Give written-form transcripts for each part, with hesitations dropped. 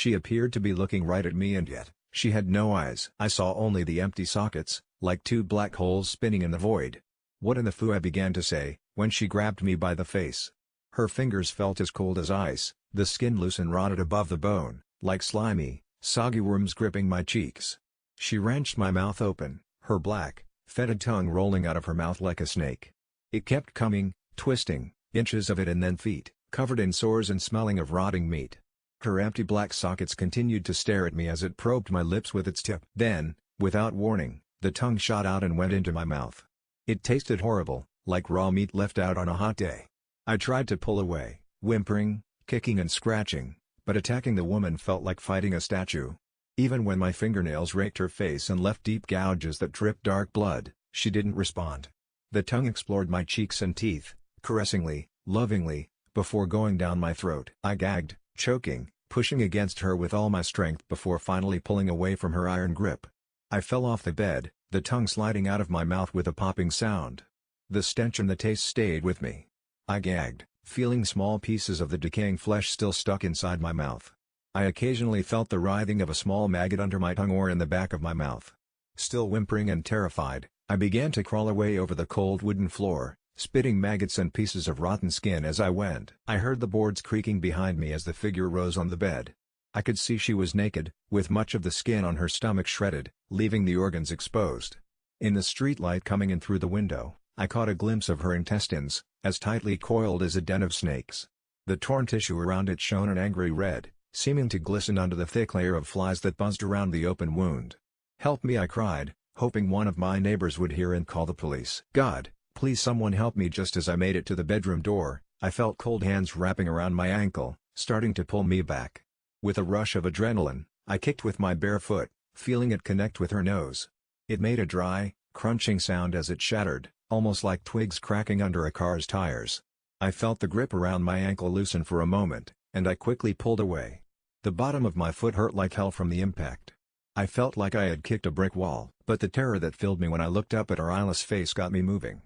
She appeared to be looking right at me, and yet, she had no eyes. I saw only the empty sockets, like two black holes spinning in the void. "What in the foo?" I began to say, when she grabbed me by the face. Her fingers felt as cold as ice, the skin loose and rotted above the bone, like slimy, soggy worms gripping my cheeks. She wrenched my mouth open, her black, fetid tongue rolling out of her mouth like a snake. It kept coming, twisting, inches of it and then feet, covered in sores and smelling of rotting meat. Her empty black sockets continued to stare at me as it probed my lips with its tip. Then, without warning, the tongue shot out and went into my mouth. It tasted horrible, like raw meat left out on a hot day. I tried to pull away, whimpering, kicking and scratching, but attacking the woman felt like fighting a statue. Even when my fingernails raked her face and left deep gouges that dripped dark blood, she didn't respond. The tongue explored my cheeks and teeth, caressingly, lovingly, before going down my throat. I gagged, choking, pushing against her with all my strength before finally pulling away from her iron grip. I fell off the bed, the tongue sliding out of my mouth with a popping sound. The stench and the taste stayed with me. I gagged, feeling small pieces of the decaying flesh still stuck inside my mouth. I occasionally felt the writhing of a small maggot under my tongue or in the back of my mouth. Still whimpering and terrified, I began to crawl away over the cold wooden floor, spitting maggots and pieces of rotten skin as I went. I heard the boards creaking behind me as the figure rose on the bed. I could see she was naked, with much of the skin on her stomach shredded, leaving the organs exposed. In the streetlight coming in through the window, I caught a glimpse of her intestines, as tightly coiled as a den of snakes. The torn tissue around it shone an angry red, seeming to glisten under the thick layer of flies that buzzed around the open wound. "Help me!" I cried, hoping one of my neighbors would hear and call the police. "God, please someone help me!" Just as I made it to the bedroom door, I felt cold hands wrapping around my ankle, starting to pull me back. With a rush of adrenaline, I kicked with my bare foot, feeling it connect with her nose. It made a dry, crunching sound as it shattered, almost like twigs cracking under a car's tires. I felt the grip around my ankle loosen for a moment, and I quickly pulled away. The bottom of my foot hurt like hell from the impact. I felt like I had kicked a brick wall, but the terror that filled me when I looked up at her eyeless face got me moving.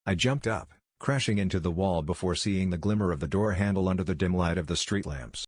I jumped up, crashing into the wall before seeing the glimmer of the door handle under the dim light of the street lamps.